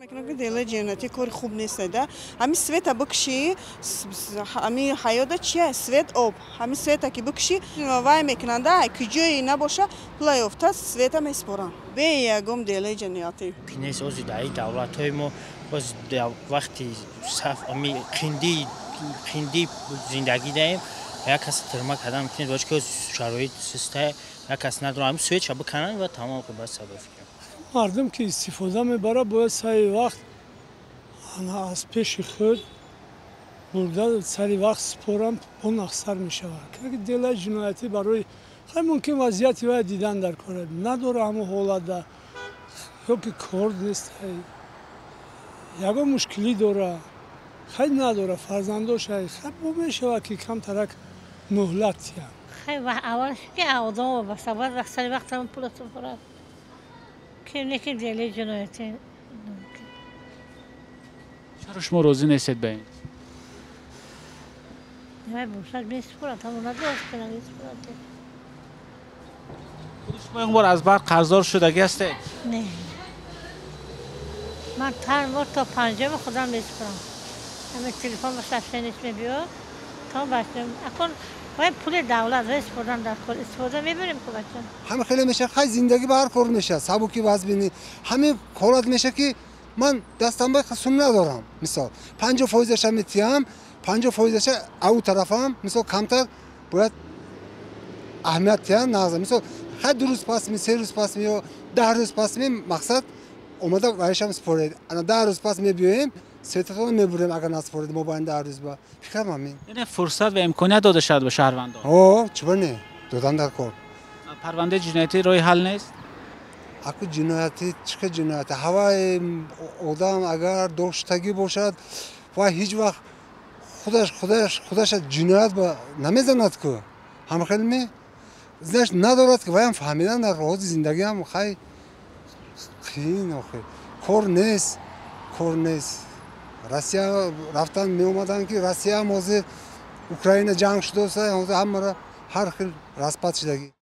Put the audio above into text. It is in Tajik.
Мекунам дела ҷаннати кори хуб неста да. Ҳами света бикши, ҳами ҳаёда чия? Свет об. Ҳами света ки бикши, вай мекунанда киҷои набоша, пула ёфта света меспорам. Бе ягон дела ҷаннати. Кинес ози даи давлатҳои мо боз вақти саф ами қинди зиндагӣ даем. Як кас тирма кардан мекунед бош ки шароит систа як кас надорад. Ҳами светша биканан ва тамом қибат садоф кунад. мардум ки истифода мебарад бояд сари вақт аз пеши худ бурда сари вақт спорам он ахсар мешавад. Делаи ҷиноятӣ барои хеле мумкин вазъияти вай дидан дар кор надора ҳамон ҳолата ё ки кор нест, ягон мушкилӣ дора, хеле надора фарзандоша хеле бо мешавад ки камтарак муҳлат диҳад. خیلی اولش که آدم و بس اول وقت سری وقت هم پول تو فراد که نیکی دیلی جنایتی چرا شما راضی نیستید به این؟ نه باشد بیست فراد همون نداشت کنم بیست فراد خود شما یک بار از برق قرضدار شدگی هستید؟ نه من تر مورد تا پنجم خودم بیست فراد همه تلفن و صفحه نیست میبیاد تا باشم اکن باید پول دولت رئیس بودن در کل استفاده میبریم که بچه همه خیلی میشه خیلی زندگی به هر کار میشه سبکی باز بینی همه حالت میشه که من دستم به خصوم ندارم مثال 50% میتیم 50% او طرفم مثال کمتر باید اهمیت تیم نازم مثال خیلی 2 روز پس می 3 روز پس می یا 10 روز پس می مقصد اومده رایشم سپورید انا 10 روز پس می بیایم سویتاتون میبریم اگر نسپارید ما باید 10 روز با فکرم همین یعنی فرصت و امکانیت داده شد به شهروندان. چرا نه دادن در کار پرونده جنایتی راه حل نیست؟ اكو جنایتی چه جنایتی هوای آدم اگر داشتگی باشد و هیچ وقت خودش جنایت با نمیزند که هم خیلی می زنش ندارد که ویم فهمیدن در راه زندگی هم خیلی کار نیست روسیه رفتن می اومدن که روسیه هم اوکراین جنگ شده است همه هر خیلی رسپت شدگی